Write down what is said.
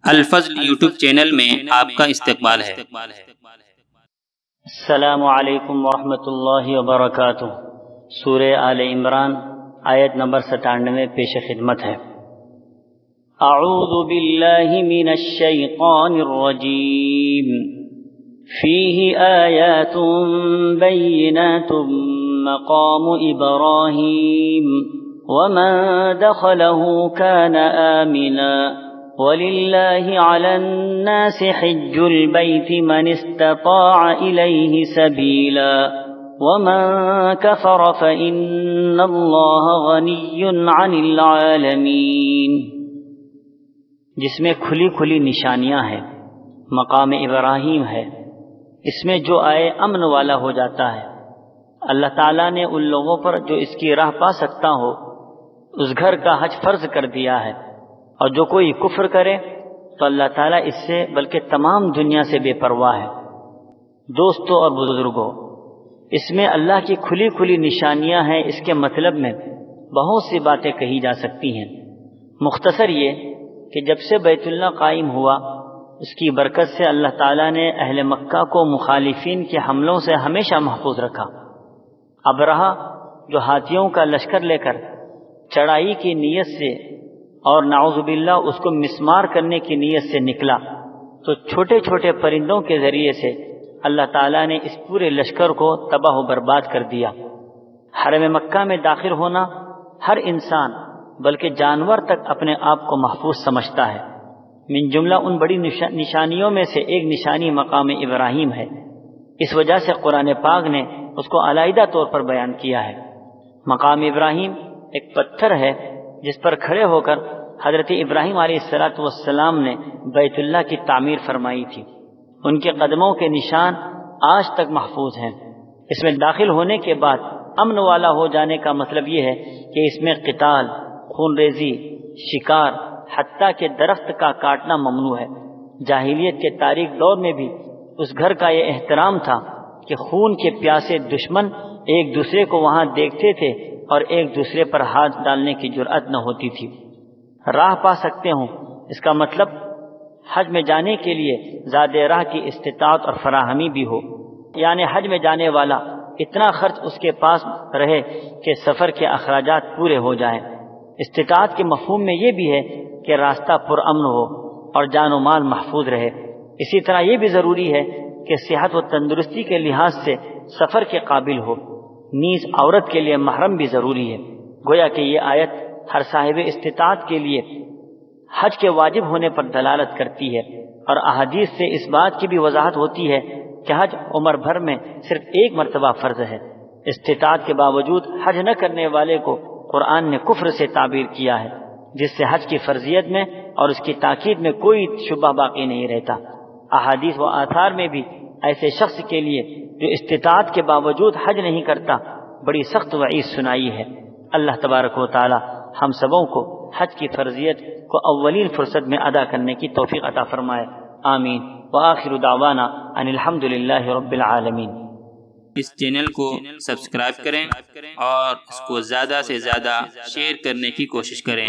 الفضل YouTube channel میں آپ کا استقبال ہے۔ السلام علیکم ورحمۃ اللہ وبرکاتہ۔ سورہ آل عمران آیت نمبر 97 پیش خدمت ہے۔ اعوذ باللہ من الشیطان الرجیم، فیہ آیات بینات مقام ابراہیم ومن دخلہ کان آمنا وَلِلَّهِ عَلَى النَّاسِ حِجُّ الْبَيْتِ مَنِ اسْتَطَاعَ إِلَيْهِ سَبِيلًا وَمَن كَفَرَ فَإِنَّ اللَّهَ غَنِيٌّ عَنِ الْعَالَمِينَ۔ جس میں کھلی کھلی نشانیاں ہیں، مقام ابراہیم ہے، اس میں جو آئے امن والا ہو جاتا ہے۔ اللہ تعالیٰ نے ان لوگوں پر جو اس کی راہ پا سکتا ہو اس گھر کا حج فرض کر دیا ہے، اور جو کوئی کفر کرے تو اللہ تعالیٰ اس سے بلکہ تمام دنیا سے بے پرواہ ہے۔ دوستوں اور بزرگوں، اس میں اللہ کی کھلی کھلی نشانیاں ہیں، اس کے مطلب میں بہت سی باتیں کہی جا سکتی ہیں۔ مختصر یہ کہ جب سے بیت اللہ قائم ہوا، اس کی برکت سے اللہ تعالیٰ نے اہل مکہ کو مخالفین کے حملوں سے ہمیشہ محفوظ رکھا۔ ابرہہ جو ہاتھیوں کا لشکر لے کر چڑھائی کی نیت سے اور نعوذ باللہ اس کو مسمار کرنے کی نیت سے نکلا، تو چھوٹے چھوٹے پرندوں کے ذریعے سے اللہ تعالیٰ نے اس پورے لشکر کو تباہ و برباد کر دیا۔ حرم مکہ میں داخل ہونا ہر انسان بلکہ جانور تک اپنے آپ کو محفوظ سمجھتا ہے۔ من جملہ ان بڑی نشانیوں میں سے ایک نشانی مقام ابراہیم ہے۔ اس وجہ سے قرآن پاک نے اس کو علیحدہ طور پر بیان کیا ہے۔ مقام ابراہیم ایک پتھر ہے جس پر کھڑے ہو کر حضرت ابراہیم علیہ السلام نے بیت اللہ کی تعمیر فرمائی تھی۔ ان کے قدموں کے نشان آج تک محفوظ ہیں۔ اس میں داخل ہونے کے بعد امن والا ہو جانے کا مطلب یہ ہے کہ اس میں قتال، خون ریزی، شکار، حتیٰ کہ درخت کا کاٹنا ممنوع ہے۔ جاہلیت کے تاریک دور میں بھی اس گھر کا یہ احترام تھا کہ خون کے پیاسے دشمن ایک دوسرے کو وہاں دیکھتے تھے اور ایک دوسرے پر ہاتھ ڈالنے کی جرأت نہ ہوتی تھی۔ راہ پا سکتے ہوں، اس کا مطلب حج میں جانے کے لیے زاد راہ کی استطاعت اور فراہمی بھی ہو، یعنی حج میں جانے والا اتنا خرچ اس کے پاس رہے کہ سفر کے اخراجات پورے ہو جائیں۔ استطاعت کے مفہوم میں یہ بھی ہے کہ راستہ پرامن ہو اور جان و مال محفوظ رہے۔ اسی طرح یہ بھی ضروری ہے کہ صحت و تندرستی کے لحاظ سے سفر کے قابل ہو، نیز عورت کے لیے محرم بھی ضروری ہے۔ گویا کہ یہ آیت ہر صاحب استطاعت کے لیے حج کے واجب ہونے پر دلالت کرتی ہے، اور احادیث سے اس بات کی بھی وضاحت ہوتی ہے کہ حج عمر بھر میں صرف ایک مرتبہ فرض ہے۔ استطاعت کے باوجود حج نہ کرنے والے کو قرآن نے کفر سے تعبیر کیا ہے، جس سے حج کی فرضیت میں اور اس کی تاکید میں کوئی شبہ باقی نہیں رہتا۔ احادیث و آثار میں بھی ایسے شخص کے لیے جو استطاعت کے باوجود حج نہیں کرتا بڑی سخت وعید سنائی ہے۔ اللہ تبارک و تعالی ہم سبوں کو حج کی فرضیت کو اولین فرصت میں ادا کرنے کی توفیق عطا فرمائے، آمین۔ وآخر دعوانا ان الحمد للہ رب العالمین۔ اس چینل کو سبسکرائب کریں اور اس کو زیادہ سے زیادہ شیئر کرنے کی کوشش کریں۔